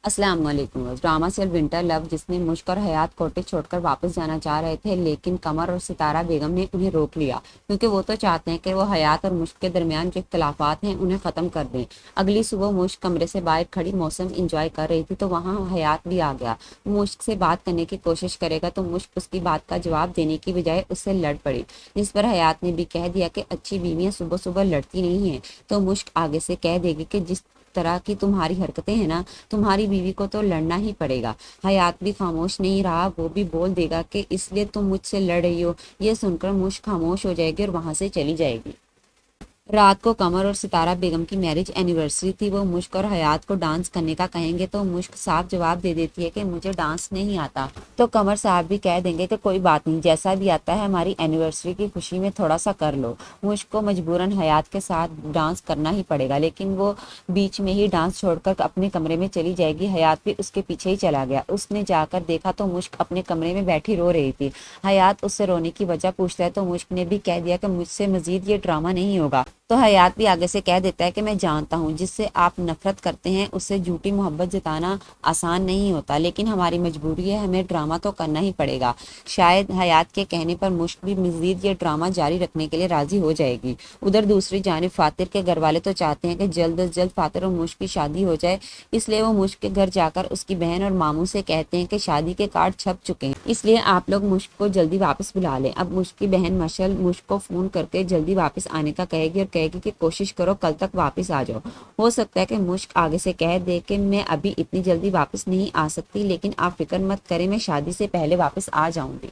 السلام علیکم۔ Drama cell winter لو جس میں مشک اور حیات کوٹے چھوڑ کر واپس جانا چاہ رہے تھے، لیکن قمر اور ستارہ بیگم نے انہیں روک لیا کیونکہ وہ تو چاہتے ہیں کہ وہ حیات اور مشک کے درمیان جو اختلافات ہیں انہیں ختم کر دیں۔ اگلی صبح مشک کمرے سے باہر کھڑی موسم انجوائے کر رہی تھی تو وہاں حیات بھی آ گیا۔ مشک سے بات کرنے کی کوشش کرے گا تو مشک اس کی بات کا جواب دینے کی بجائے اس سے لڑ پڑی، جس پر حیات نے بھی کہہ دیا کہ اچھی بیویاں صبح صبح لڑتی نہیں ہیں۔ تو مشک آگے سے کہہ دے گی کہ جس طرح کی تمہاری حرکتیں ہیں نا، تمہاری بیوی کو تو لڑنا ہی پڑے گا۔ حیات بھی خاموش نہیں رہا، وہ بھی بول دے گا کہ اس لیے تم مجھ سے لڑ رہی ہو۔ یہ سن کر مشک خاموش ہو جائے گی اور وہاں سے چلی جائے گی۔ رات کو قمر اور ستارہ بیگم کی میرج اینیورسری تھی۔ وہ مشک اور حیات کو ڈانس کرنے کا کہیں گے تو مشک صاف جواب دے دیتی ہے کہ مجھے ڈانس نہیں آتا۔ تو قمر صاحب بھی کہہ دیں گے کہ کوئی بات نہیں، جیسا بھی آتا ہے ہماری اینیورسری کی خوشی میں تھوڑا سا کر لو۔ مشک کو مجبوراً حیات کے ساتھ ڈانس کرنا ہی پڑے گا، لیکن وہ بیچ میں ہی ڈانس چھوڑ کر اپنے کمرے میں چلی جائے گی۔ حیات بھی اس کے پیچھے ہی چلا گیا۔ اس نے جا کر دیکھا تو مشک اپنے کمرے میں بیٹھی رو رہی تھی۔ حیات اس سے رونے کی وجہ پوچھتا ہے تو مشک نے بھی کہہ دیا کہ مجھ سے مزید یہ ڈرامہ نہیں ہوگا۔ تو حیات بھی آگے سے کہہ دیتا ہے کہ میں جانتا ہوں جس سے آپ نفرت کرتے ہیں اس سے جھوٹی محبت جتانا آسان نہیں ہوتا، لیکن ہماری مجبوری ہے، ہمیں ڈرامہ تو کرنا ہی پڑے گا۔ شاید حیات کے کہنے پر مشک بھی مزید یہ ڈرامہ جاری رکھنے کے لیے راضی ہو جائے گی۔ ادھر دوسری جانب فاتر کے گھر والے تو چاہتے ہیں کہ جلد از جلد فاتر اور مشک کی شادی ہو جائے، اس لیے وہ مشک کے گھر جا کر اس کی بہن اور ماموں سے کہتے ہیں کہ شادی کے کارڈ چھپ چکے ہیں، اس لیے آپ لوگ مشک کو جلدی واپس بلا لیں۔ اب مشک کی بہن مشل مشک کو فون کر کے جلدی واپس آنے کا کہے گی اور کہے گی کہ کوشش کرو کل تک واپس آ جاؤ۔ ہو سکتا ہے کہ مشک آگے سے کہہ دے کہ میں ابھی اتنی جلدی واپس نہیں آ سکتی، لیکن آپ فکر مت کریں، میں شادی سے پہلے واپس آ جاؤں گی۔